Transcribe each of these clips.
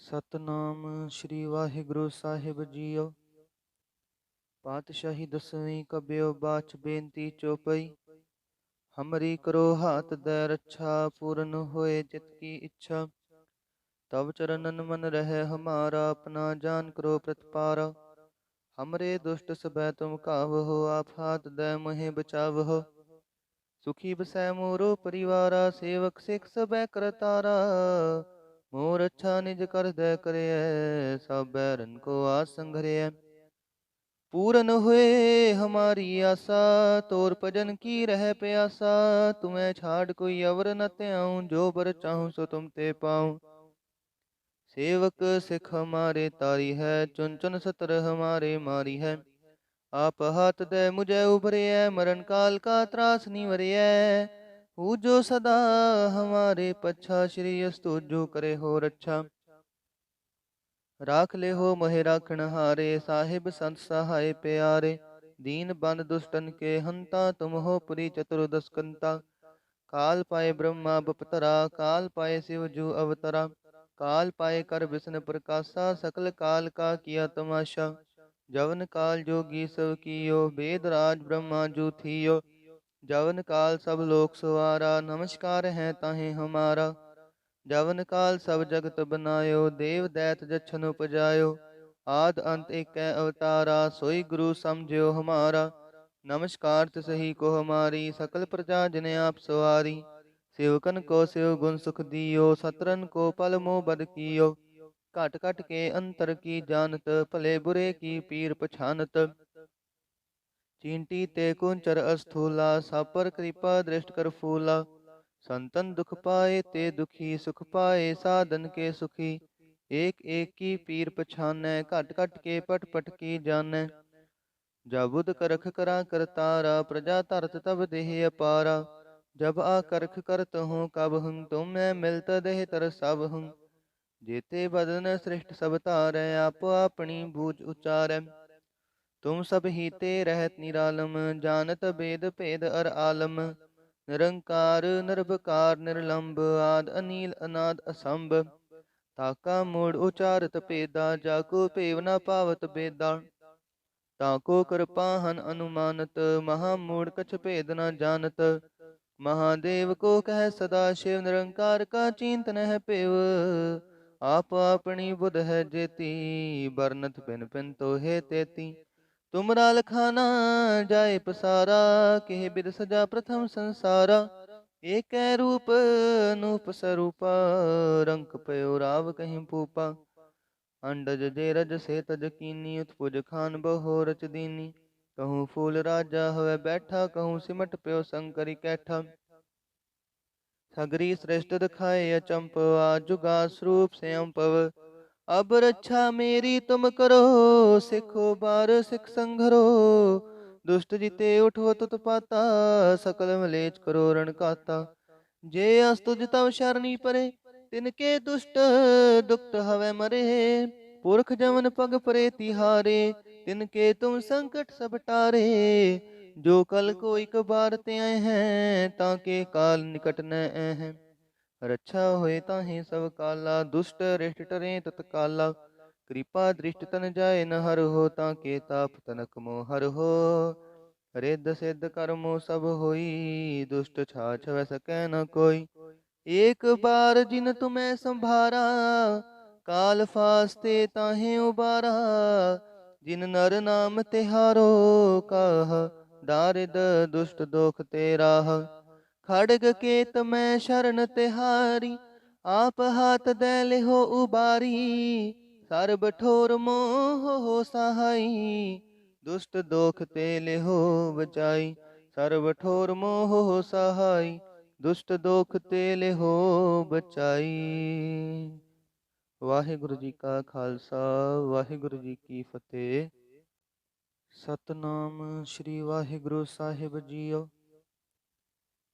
ਸਤਨਾਮ ਸ੍ਰੀ ਵਾਹਿਗੁਰੂ ਸਾਹਿਬ JIO. ਪਾਤਸ਼ਾਹੀ ਦਸਵੀਂ ਕਬਿਓ ਬਾਚ ਬੇਨਤੀ ਚੋਪਈ। ਹਮਰੀ ਕਰੋ ਹਾਥ ਦੈ ਰੱਛਾ, ਪੂਰਨ ਹੋਏ ਚਿਤ ਕੀ ਇੱਛਾ। ਤਬ ਚਰਨਨ ਮਨ ਰਹਿ ਹਮਾਰਾ, ਆਪਣਾ ਜਾਨ ਕਰੋ ਪ੍ਰਤਪਾਰਾ। हमरे दुष्ट सबै तुम कावहो, आप हाथ दੈ मोहे बचावहो। सुखी बसै मोरो परिवारा, सेवक सिख सबै करतारा। मोर अच्छा निज कर दੈ करिਐ, सब बैरन को आस संघरिਐ। पूरन हुए हमारी आशा, तोर भजन की रह प्यासा। तुम्हें छाड़ कोई अवर न त्याऊं, जो बर चाहूं सो तुम ते पाऊं। सेवक सिख हमारे तारी है, चुन चुन सतर हमारे मारी है। आप हाथ दे मुझे उभरिए, मरण काल का त्रास निवरिए। पूजो सदा हमारे पच्छा, श्री अस्तु जो करे हो रक्षा। राख ले हो मोहे राखण हारे, साहिब संत सहाय प्यारे। दीन बंद दुष्टन के हंता, तुम हो पुरी चतुर्दश कंता। काल पाए ब्रह्मा बपतरा, काल पाए शिव जू अवतरा। काल पाए कर विष्णु प्रकाशा, सकल काल का किया तमाशा। जवन काल जोगी सब कियो, वेद राज ब्रह्मा जू थियो। जवन काल सब लोक सवारा, नमस्कार है ताहे हमारा। जवन काल सब जगत बनायो, देव दैत जछन उपजायो। आद अंत एक अवतारा, सोई गुरु समझियो हमारा। नमस्कार तिसही को हमारी, सकल प्रजा जिने आप सवारी। सेवकन को सेव गुण सुख दियो, सतरन को पल मोह बद कियो। घट घट के अंतर की जानत, भले बुरे की पीर पछानत। चींटी ते कुंचर अस्थूला, सब पर कृपा दृष्ट कर फूला। संतन दुख पाए ते दुखी, सुख पाए साधन के सुखी। एक एक की पीर पछानै, घट घट के पट पट की जानै। जब बुध करख करा करतारा, प्रजा धरत तब देह अपारा। जब आकरख करत हूँ कब हूँ, तुम मैं मिलत देह तर सब हूँ। जेते बदन सृष्ट सब तारै, आप अपनी बूझ उचारै। तुम सब ही ते रहत निरालम, जानत वेद भेद अर आलम। निरंकार निर्भकार निर्लंब, आद अनील अनाद असंभ। ताका मूढ़ उचारत पेदा, जाको पेव न पावत बेदा। ताको कृपाहन अनुमानत, महामूढ़ कछ भेद न जानत। महादेव को कह सदा शिव, निरंकार का चिंतन है पेव। आप अपनी बुध है जेती, बरनत पिन पिन तो है तेती। तुमरा लखाना जाए पसारा, केह बिद सजा प्रथम संसारा। एक रूप नूप स्वरूपा, रंक पयो राव कहीं भूपा। अंडज जे रज से तज कीनी, उत्पुज खान बहो रच दीनी। कहूँ फूल राजा हवे बैठा, कहूँ सिमट प्यो शंकरी कैठा। सगरी श्रेष्ठ दिखाए अचंपवा, जुगा स्वरूप से अम्पव। अब रक्षा मेरी तुम करो, सिखो बार सिख संघरो। दुष्ट जिते उठो तुत पाता, सकल मलेच करो रण काता। जे अस्तुज तव शरणी परे, तिनके दुष्ट दुष्ट हवे मरे। पुरख जमन पग परे तिहारे, तिनके तुम संकट सब टारे। जो कल को एक बार ते आए हैं, ताके काल निकट न हैं। रक्षा होए ताहि सब काला, दुष्ट रिष्ट टरे तत्काला। कृपा दृष्ट तन जाए न हर हो, ताके ताप तनक मोह हर हो। रिद्ध सिद्ध कर्मो सब होई, दुष्ट छाछ वै सकै न कोई। एक बार जिन तुम्हें संभारा, काल फास्ते ताहे उबारा। जिन नर नाम तिहारो, काह दारिद दुष्ट दोख तेराह। खड़ग केत मैं शरण तिहारी, आप हाथ दे लिहो उबारी। सर्ब ठोर मोह हो सहाई, दुष्ट दोख ते लिहो बचाई। सर्ब ठोर मोह हो सहाई, दुष्ट दोख ते लिहो बचाई। वाहिगुरु जी का खालसा, वाहिगुरु जी की फतेह। सतनाम श्री वाहिगुरु साहिब जीओ।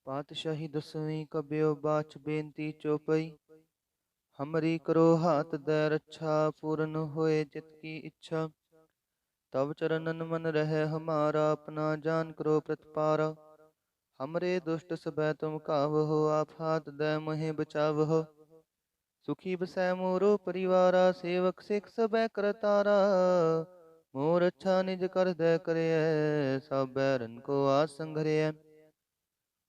पातशाही दसवीं कबियो बाच बेनती चौपई। हमरी करो हाथ दੈ रक्षा, पूਰਨ होए चित की इच्छा। तब चरणन मन रहे हमारा, अपना जान करो प्रतिपारा। हमरे दुष्ट सबै तुम कावहो, आप हाथ दੈ मोहे बचावहो। सुखी बसै मोरो परिवारा, सेवक सिख सबै करतारा। मोर अच्छा निज कर दे करिय, सब बैरन को आस संघरिय।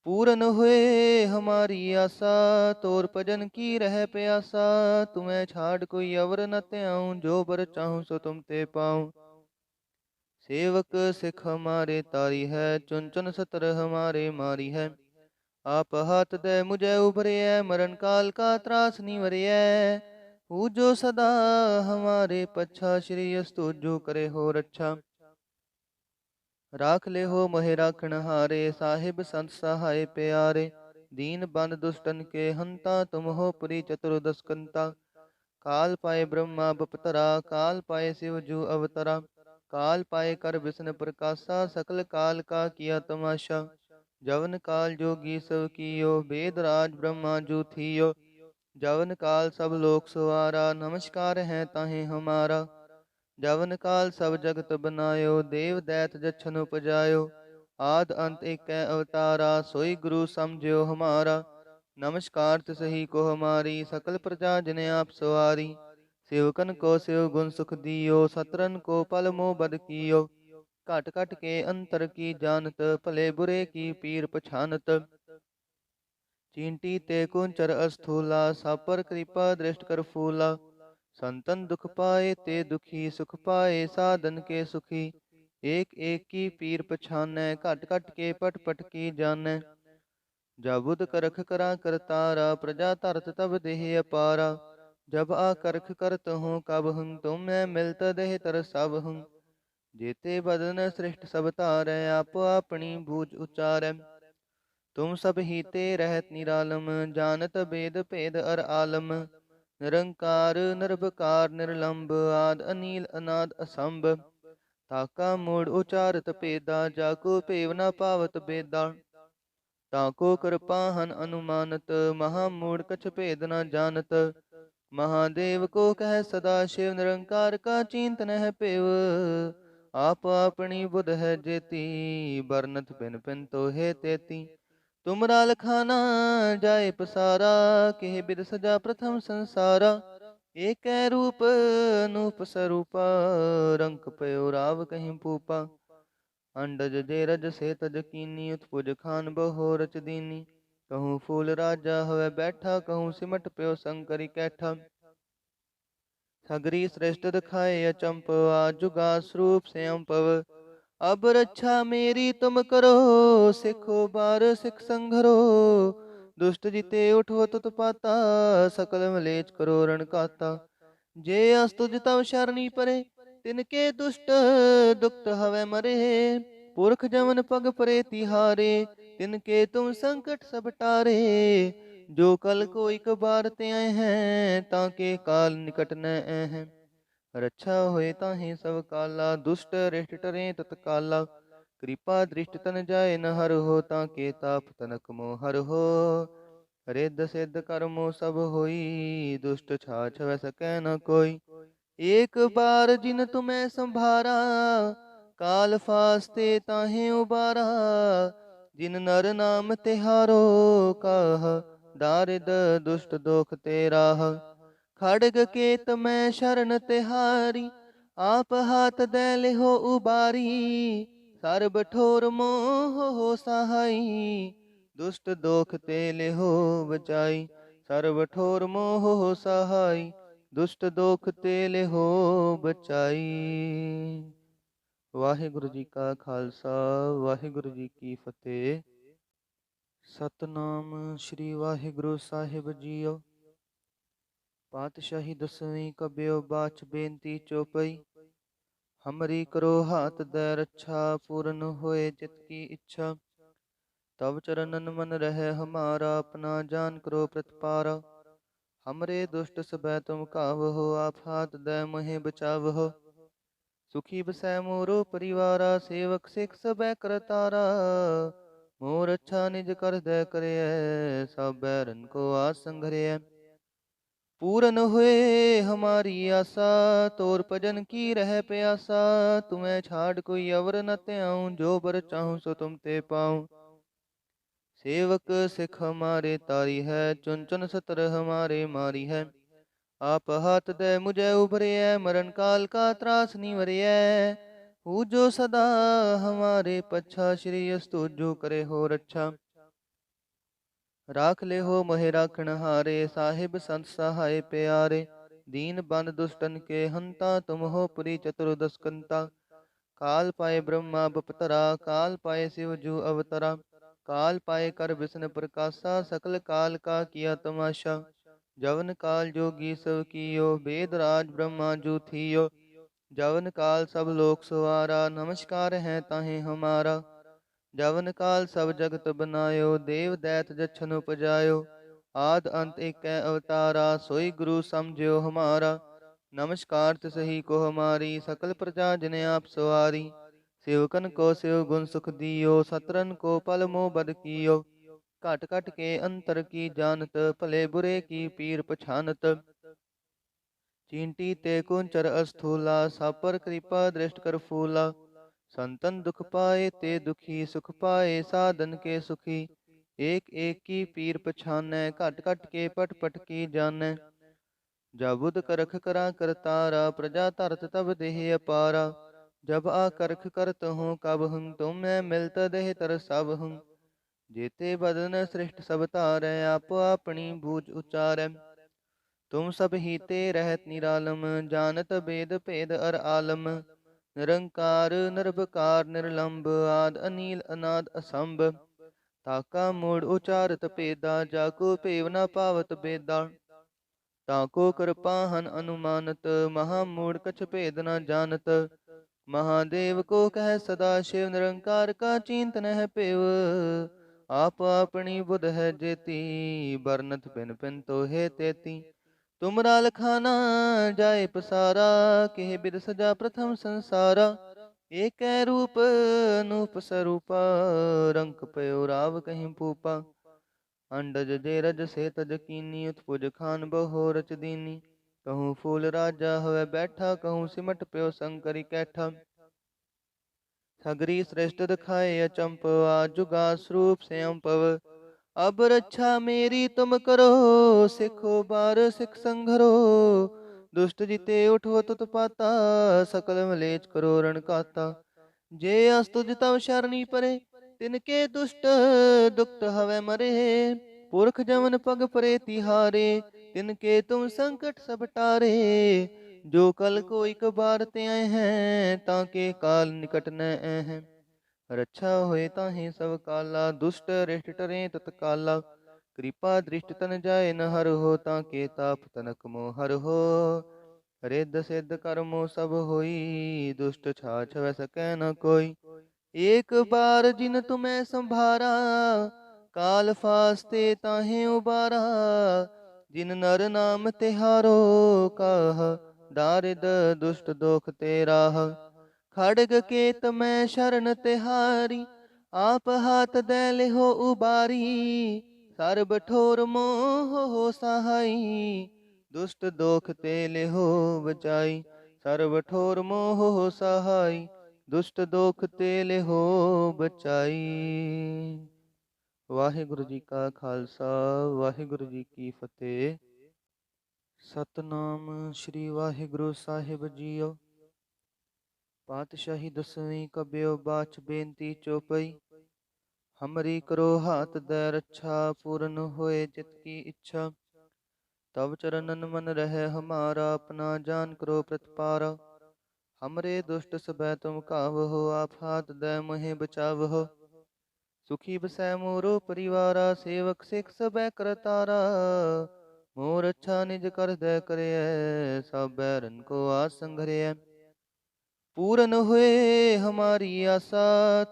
पूरन हुए हमारी आशा, तोर भजन की रह प्यासा। तुम्हें छाड़ कोई अवर न त्याऊं, जो बर चाहूं सो तुम ते पाऊं। सेवक सिख हमारे तारी है, चुन चुन सतर हमारे मारी है। आप हाथ दे मुझे उभरिय, मरण काल का त्रास निवरिय। पूजो सदा हमारे पच्छा, श्री अस्तु जो करे हो रक्षा। राख ले हो मोहे राखण हारे, साहिब संत सहाय प्यारे। दीन बंद दुष्टन के हंता, तुम हो पुरी चतुर्दश कंता। काल पाए ब्रह्मा बपतरा, काल पाए शिव जू अवतरा। काल पाए कर विष्णु प्रकाशा, सकल काल का किया तमाशा। जवन काल जोगी सब कियो, वेद राज ब्रह्मा जू थियो। जवन काल सब लोक सवारा, नमस्कार है ताहे हमारा। जवन काल सब जगत बनायो, देव दैत जछन उपजायो। आद अंत एक अवतारा, सोई गुरु समझियो हमारा। नमस्कार तिसही को हमारी, सकल प्रजा जिने आप सवारी। सेवकन को शिव गुण सुख दियो, सतरन को पल मोह बद कियो। घट घट के अंतर की जानत, भले बुरे की पीर पछानत। चींटी ते कुंचर अस्थूला, सापर कृपा दृष्ट कर फूला। संतन दुख पाए ते दुखी, सुख पाए साधन के सुखी। एक एक की पीर पछानै, घट घट के पट पट की जानै। जाबुद करख करा करतारा, प्रजा धरत तब देह अपारा। जब आ करख करत हूँ कब हूँ, तुम मैं मिलत देह तर सब हूँ। जेते बदन सृष्ट सब तारै, आप अपनी बूझ उचारै। तुम सब ही ते रहत निरालम, जानत वेद भेद अर आलम। निरंकार निर्भकार निर्लंब, आद अनील अनाद असंभ। ताका मूढ़ उचारत पेदा, जाको पेव न पावत बेदा। ताको कृपाहन अनुमानत, महामूढ़ कछ भेद न जानत। महादेव को कह सदा शिव, निरंकार का चिंत न पेव। आप अपनी बुध है जेती, बरनत पिन पिन तो है तेती। तुमरा लखाना जाए पसारा, केह बिद सजा प्रथम संसारा। एक रूप अनूप स्वरूपा, रंक पयो राव कहीं पूपा। अंडज जे रज से तज कीनी, उत्पुज खान बहो रच दीनी। कहूँ फूल राजा हवे बैठा, कहूँ सिमट पयो शंकरी कैठा। सगरी श्रेष्ठ दिखाए अचंपवा, जुगा स्वरूप से अम्पव। अब रक्षा मेरी तुम करो, सिखो बार सिख संघरो। दुष्ट जिते उठो तुत पाता, सकल मलेच करो रण काता। जे अस्तुज तव शरणी परे, तिनके दुष्ट दुखत हवे मरे। पुरख जमन पग परे तिहारे, तिनके तुम संकट सब टारे। जो कल को एक बार ते आए हैं, ताके काल निकट न हैं। रक्षा होए ताहि सब काला, दुष्ट रिष्ट टरें तत्काला। कृपा दृष्ट तन जाए न हर हो, ताके ताप तनक मोह हर हो। रिद्ध सिद्ध कर्मो सब होई, दुष्ट छाछ वै सकै न कोई। एक बार जिन तुम्हें संभारा, काल फास्ते ताहे उबारा। जिन नर नाम तिहारो, काह दारिद दुष्ट दोख तेराह। खड़ग केत मैं शरण तिहारी, आप हाथ दे लिहो उबारी। सर्ब ठोर मोह हो सहाई, दुष्ट दोख ते लिहो बचाई। सर्ब ठोर मोह हो सहाई, दुष्ट दोख ते लिहो बचाई। वाहिगुरु जी का खालसा, वाहिगुरु जी की फतेह। सतनाम श्री वाहिगुरु साहिब जीओ। पातशाही दसवीं कब्यो बाच बेनती चौपई। हमरी करो हाथ दे रक्षा, पूर्ण होए चित की इच्छा। तब चरणन मन रहे हमारा, अपना जान करो प्रतिपारा। हमरे दुष्ट सबै तुम कावहो, आप हाथ दे मोहे बचावहो। सुखी बसै मोरो परिवारा, सेवक सिख सबै करतारा। मोर अच्छा निज कर दे करिय, सब बैरन को आस संघरिय। पूरन हुए हमारी आशा, तोर भजन की रह प्यासा। तुम्हें छाड़ कोई अवर न त्याऊं, जो बर चाहूं सो तुम ते पाऊं। सेवक सिख हमारे तारी है, चुन चुन सतर हमारे मारी है। आप हाथ दे मुझे उभरिय, मरण काल का त्रास निवरिय। हूँ जो सदा हमारे पच्छा, श्री अस्तु जो करे हो रक्षा। राख ले हो मोहे राखण हारे, साहिब संत सहाय प्यारे। दीन बंद दुष्टन के हंता, तुम हो पुरी चतुर्दश कंता। काल पाए ब्रह्मा बपतरा, काल पाए शिव जू अवतरा। काल पाए कर विष्णु प्रकाशा, सकल काल का किया तमाशा। जवन काल जोगी सब कियो, वेद राज ब्रह्मा जू थियो। जवन काल सब लोक सवारा, नमस्कार है ताहे हमारा। जवन काल सब जगत बनायो, देव दैत जछन उपजायो। आद अंत एक अवतारा, सोई गुरु समझियो हमारा। नमस्कार तिसही को हमारी, सकल प्रजा जिने आप सवारी। सेवकन को सेव गुण सुख दियो, सतरन को पल मोह बद कियो। घट घट के अंतर की जानत, भले बुरे की पीर पछानत। चींटी ते कुंचर अस्थूला, सब पर कृपा दृष्ट कर फूला। संतन दुख पाए ते दुखी, सुख पाए साधन के सुखी। एक एक की पीर पछानै, घट घट के पट पट की जानै। जाबुद करख करा करतारा, प्रजा धरत तब देह अपारा। जब आकरख करत हूँ कब हूँ, तुम मैं मिलत देह तर सब हूँ। जेते बदन सृष्ट सब तारै, आप अपनी बूझ उचारै। तुम सब ही ते रहत निरालम, जानत वेद भेद अर आलम। निरंकार निर्भकार निर्लंब, आद अनील अनाद असंभ। ताका मूढ़ उचारत पेदा, जाको पेव न पावत बेदा। ताको कृपाहन अनुमानत, महामूढ़ कछ भेद न जानत। महादेव को कह सदा शिव, निरंकार का चिंतन है पेव। आप अपनी बुध है जेती, बरनत पिन पिन तो है तेती। तुमरा लखाना जाए पसारा, केह बिद सजा प्रथम संसारा। एक रूप अनूप स्वरूपा, रंक पयो राव कहीं पूपा। अंडज जे रज से तज कीनी, उत्पुज खान बहो रच दीनी। कहूँ फूल राजा हवे बैठा, कहूँ सिमट प्यो शंकरी कैठा। सगरी श्रेष्ठ दिखाए अचंपवा, जुगा स्वरूप से अम्पव। अब रक्षा मेरी तुम करो, सिखो बार सिख संघरो। दुष्ट जिते उठो तुत पाता, सकल मलेच करो रण काता। जे अस्तुज तव शरणी परे, तिनके दुष्ट दुक्त हवे मरे। पुरख जमन पग परे तिहारे, तिनके तुम संकट सब टारे। जो कल को एक बार ते आए हैं, ताके काल निकट न हैं। रक्षा होए ताहि सब काला, दुष्ट रिष्ट टरे तत्काला। कृपा दृष्ट तन जाए न हर हो, ताके ताप तनक मोह हर हो। रिद्ध सिद्ध कर्मो सब होई, दुष्ट छाछ वै सकै न कोई। एक बार जिन तुम्हें संभारा, काल फास्ते ताहे उबारा। जिन नर नाम तिहारो, काह दारिद दुष्ट दोख तेराह। खड़ग केत मैं शरण तिहारी, आप हाथ दे लिहो उबारी। सर्ब ठोर मोह हो सहाई, दुष्ट दोख ते लिहो बचाई। सर्ब ठोर मोह हो सहाई, दुष्ट दोख ते लिहो बचाई। वाहिगुरु जी का खालसा, वाहिगुरु जी की फतेह। सतनाम श्री वाहिगुरु साहिब जीओ। पातशाही दसवीं कब्यो बाछ बेनती चौपई। हमरी करो हाथ दे रक्षा, पूर्ण होए चित की इच्छा। तब चरणन मन रहे हमारा, अपना जान करो प्रतिपारा। हमरे दुष्ट सबै तुम कावहो, आप हाथ दे मोहे बचावहो। सुखी बसै मोरो परिवारा, सेवक सिख सबै करतारा। मोर अच्छा निज कर दे करे, सब बैरन को आस संघरे। पूरन हुए हमारी आशा,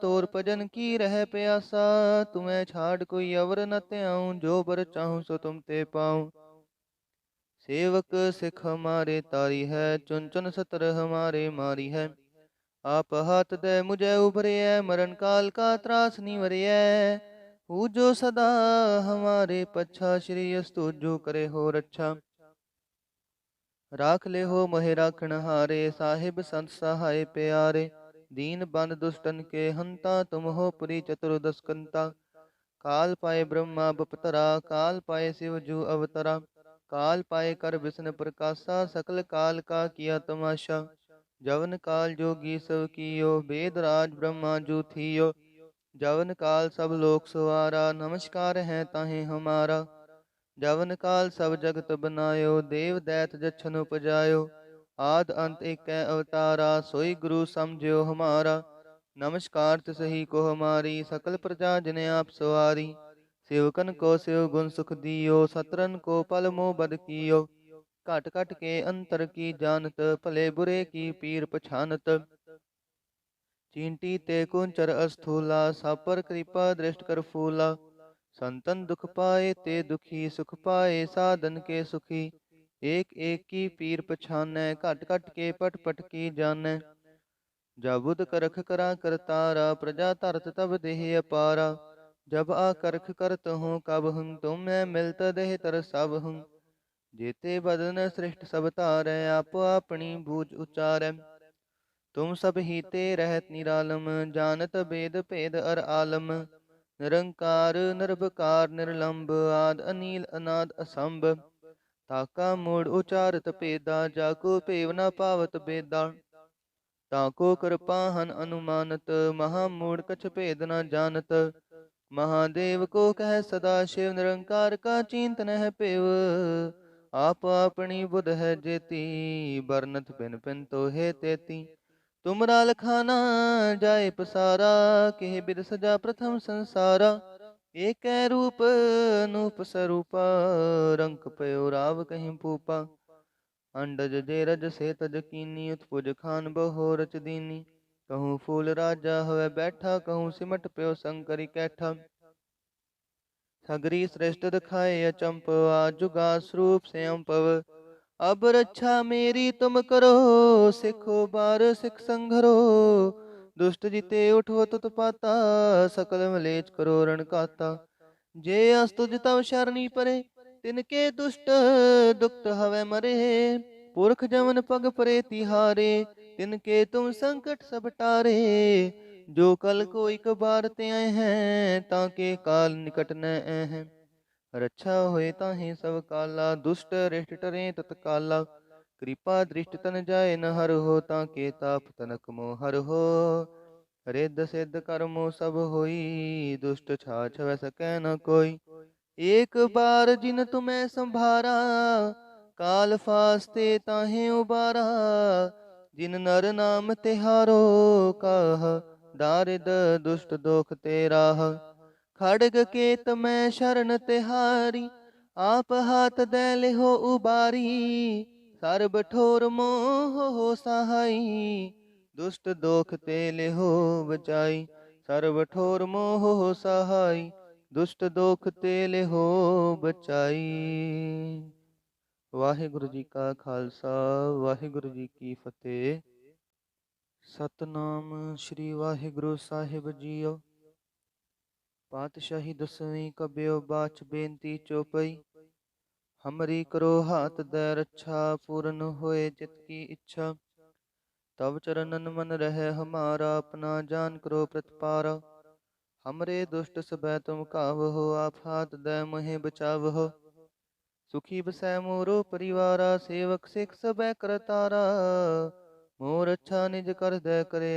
तोर भजन की रह प्यासा। तुम्हें छाड़ कोई अवर न त्याऊं, जो बर चाहूं सो तुम ते पाऊं। सेवक सिख हमारे तारी है, चुन चुन सतर हमारे मारी है। आप हाथ दे मुझे उभरे, मरण काल का त्रास निवरिय। हूँ जो सदा हमारे पच्छा, श्री अस्तु जो करे हो रक्षा। राख ले हो मोहे राखण हारे, साहिब संत सहाय प्यारे। दीन बंद दुष्टन के हंता, तुम हो पुरी चतुर्दश कंता। काल पाए ब्रह्मा बपतरा, काल पाए शिव जू अवतरा। काल पाए कर विष्णु प्रकाशा, सकल काल का किया तमाशा। जवन काल जोगी सब कियो, वेद राज ब्रह्मा जू थियो। जवन काल सब लोक सवारा, नमस्कार है ताहे हमारा। जवन काल सब जगत बनायो, देव दैत जछन उपजायो। आद अंत एक अवतारा, सोई गुरु समझियो हमारा। नमस्कार तिसही को हमारी, सकल प्रजा जिने आप सवारी। सेवकन को सेव गुण सुख दियो, सतरन को पल मोह बद कियो। घट घट के अंतर की जानत, भले बुरे की पीर पछानत। चींटी ते कुंचर अस्थूला, सब पर कृपा दृष्ट कर फूला। संतन दुख पाए ते दुखी, सुख पाए साधन के सुखी। एक एक की पीर पछानै, घट घट के पट पट की जानै। जाबुद करख करा करतारा, प्रजा धरत तब देह अपारा। जब आकरख करत हूँ कब हूँ, तुम मैं मिलत देह तर सब हूँ। जेते बदन सृष्ट सब तारै, आप अपनी बूझ उचारै। तुम सब ही ते रहत निरालम, जानत वेद भेद अर आलम। निरंकार निर्भकार निर्लंब, आद अनील अनाद असंभ। ताका मूढ़ उचारत पेदा, जाको पेव न पावत बेदा। ताको कृपाहन अनुमानत, महामूढ़ कछ भेद न जानत। महादेव को कह सदा शिव, निरंकार का चिंतन है पेव। आप अपनी बुध है जेती, बरनत पिन पिन तो है तेती। तुमरा लखाना जाए पसारा, केह बिद सजा प्रथम संसारा। एक रूप अनूप स्वरूपा, रंक पयो राव कहीं भूपा। अंडज जेरज से तज कीनी, उत्पुज खान बहो रच दीनी। कहूँ फूल राजा हवे बैठा, कहूँ सिमट प्यो शंकरी कैठा। सगरी श्रेष्ठ दिखाए अचंपवा, जुगा स्वरूप से अम्पव। अब रक्षा मेरी तुम करो, सिखो बार सिख संघरो। दुष्ट जिते उठो तुत पाता, सकल मलेच करो रण काता। जे अस्तुज तव शरणी परे, तिनके दुष्ट दुखत हवे मरे। पुरख जमन पग परे तिहारे, तिनके तुम संकट सब टारे। जो कल को एक बार ते आए हैं, ताके काल निकट न हैं। रक्षा होए ताहि सब काला, दुष्ट रिष्ट टरे तत्काला। कृपा दृष्ट तन जाए न हर हो, ताके ताप तनक मोह हर हो। रिद्ध सिद्ध कर्मो सब होई, दुष्ट छाछ वै सकै न कोई। एक बार जिन तुम्हें संभारा, काल फास्ते ताहे उबारा। जिन नर नाम तिहारो, काह दारिद दुष्ट दोख तेराह। खड़ग केत मैं शरण तिहारी, आप हाथ दे लिहो उबारी। सर्ब ठोर मोह हो सहाई, दुष्ट दोख ते लिहो बचाई। सर्ब ठोर मोह हो सहाई, दुष्ट दोख ते लिहो बचाई। वाहिगुरु जी का खालसा, वाहिगुरु जी की फतेह। सतनाम श्री वाहिगुरु साहिब जीओ। पातशाही दसवीं कब्यो बाच बेनती चौपई। हमरी करो हाथ दे रक्षा, पूर्ण होए चित की इच्छा। तब चरणन मन रहे हमारा, अपना जान करो प्रतिपारा। हमरे दुष्ट सबै तुम कावहो, आप हाथ दे मोहे बचावहो। सुखी बसै मोरो परिवारा, सेवक सिख सबै करतारा। मोर अच्छा निज कर दे करे,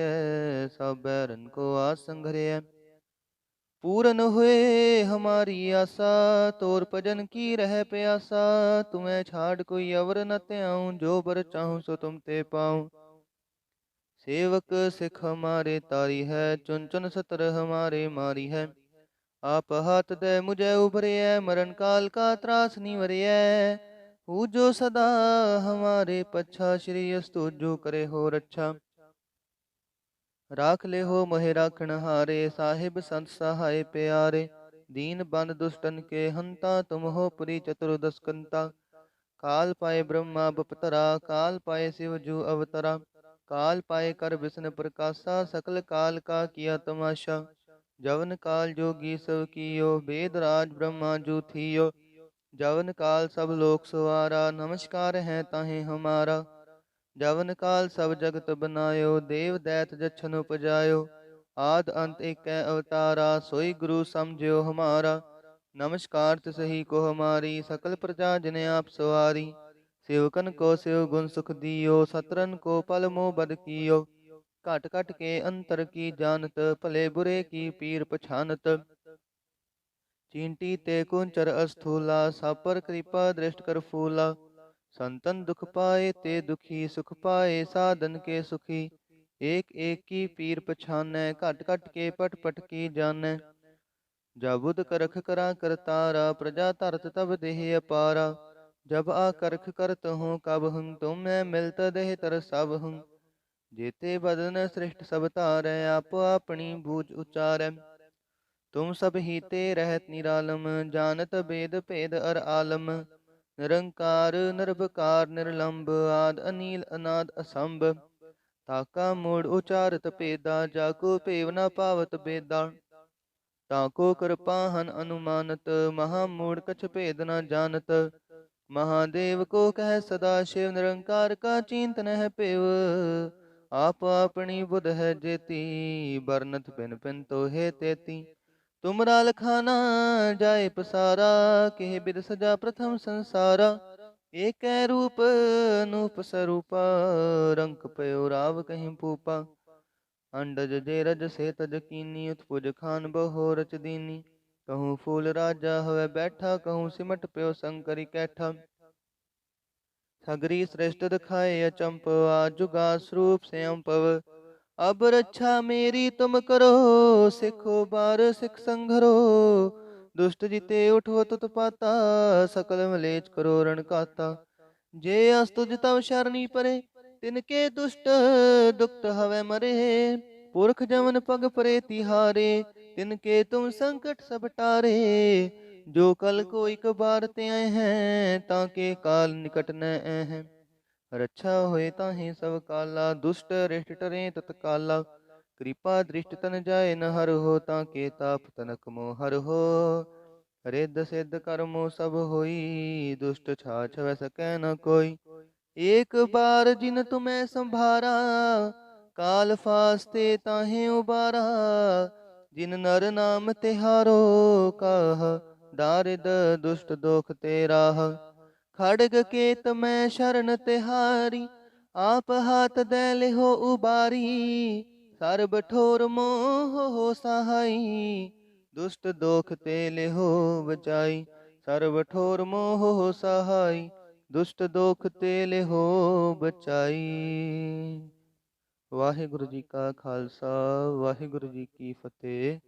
सब बैरन को आस संघरिय। पूरन हुए हमारी आशा, तोर भजन की रह प्यासा। तुम्हें छाड़ कोई अवर न त्याऊं, जो बर चाहूं सो तुम ते पाऊं। सेवक सिख हमारे तारी है, चुन चुन सतर हमारे मारी है। आप हाथ दे मुझे उभरिय, मरण काल का त्रास निवरिय। जो सदा हमारे पच्छा, श्री अस्तु जो करे हो रक्षा। राख ले हो मोहे राखण हारे, साहिब संत सहाय प्यारे। दीन बंद दुष्टन के हंता, तुम हो पुरी चतुर्दश कंता। काल पाए ब्रह्मा बपतरा, काल पाए शिव जू अवतरा। काल पाए कर विष्णु प्रकाशा, सकल काल का किया तमाशा। जवन काल जोगी सब कियो, वेद राज ब्रह्मा जू थियो। जवन काल सब लोक सवारा, नमस्कार है ताहे हमारा। जवन काल सब जगत बनायो, देव दैत जछन उपजायो। आद अंत एक अवतारा, सोई गुरु समझियो हमारा। नमस्कार तिसहि को हमारी, सकल प्रजा जिन आप सवारी। सेवकन को सेव गुण सुख दियो, सतरन को पल मोह बद कियो। घट घट के अंतर की जानत, भले बुरे की पीर पछानत। चींटी ते कुंचर अस्थूला, सब पर कृपा दृष्ट कर फूला। संतन दुख पाए ते दुखी, सुख पाए साधन के सुखी। एक एक की पीर पछानै, घट घट के पट पट की जानै। जाबुद करख करा करतारा, प्रजा धरत तब देह अपारा। जब आकरख करत हूँ कब हूँ, तुम मैं मिलत देह तर सब हूँ। जेते बदन सृष्ट सब तारै, आप अपनी बूझ उचारै। तुम सब ही ते रहत निरालम, जानत वेद भेद अर आलम। निरंकार निर्भकार निर्लंब, आद अनील अनाद असंभ। ताका मूड उचारत पेदा, जाको पेव न पावत बेदा। ताको कृपाहन अनुमानत, महामूढ़ कछ भेद न जानत। महादेव को कह सदा शिव, निरंकार का चिंत नह पेव। आप अपनी बुध है जेती, बरनत पिन पिन तो है तेती। तुमरा लखाना जाए पसारा, केह बिद सजा प्रथम संसारा। एक रूप नूप स्वरूपा, रंक पयो राव कहीं पूपा। अंडज जे रज से तज कीनी, उत्पुज खान बहो रच दीनी। कहूँ फूल राजा हवे बैठा, कहूँ सिमट प्यो शंकरी कैठा। सगरी श्रेष्ठ दिखाए अचंपवा, जुगा स्वरूप से अम्पव। अब रक्षा मेरी तुम करो, सिखो बार सिख संघरो। दुष्ट जिते उठो तुत पाता, सकल मलेच करो रण काता। जे अस्तुज तव शरणी परे, तिनके दुष्ट दुखत हवे मरे। पुरख जमन पग परे तिहारे, तिनके तुम संकट सब टारे। जो कल को एक बार ते आए हैं, ताके काल निकट न हैं। रक्षा होए ताहि सब काला, दुष्ट रिष्ट टरे तत्काला। कृपा दृष्ट तन जाए न हर हो, ताके ताप तनक मोह हर हो। रिद्ध सिद्ध कर्मो सब होई, दुष्ट छाछ वै सकै न कोई। एक बार जिन तुम्हें संभारा, काल फास्ते ताहे उबारा। जिन नर नाम तिहारो, काह दारिद दुष्ट दोख ते राह। खड़ग केत मैं शरण तिहारी, आप हाथ दे लिहो उबारी। सर्ब ठोर मोह हो सहाई, दुष्ट दोख ते लिहो बचाई। सर्ब ठोर मोह हो सहाई, दुष्ट दोख ते लिहो बचाई। वाहिगुरु जी का खालसा, वाहिगुरु जी की फतेह।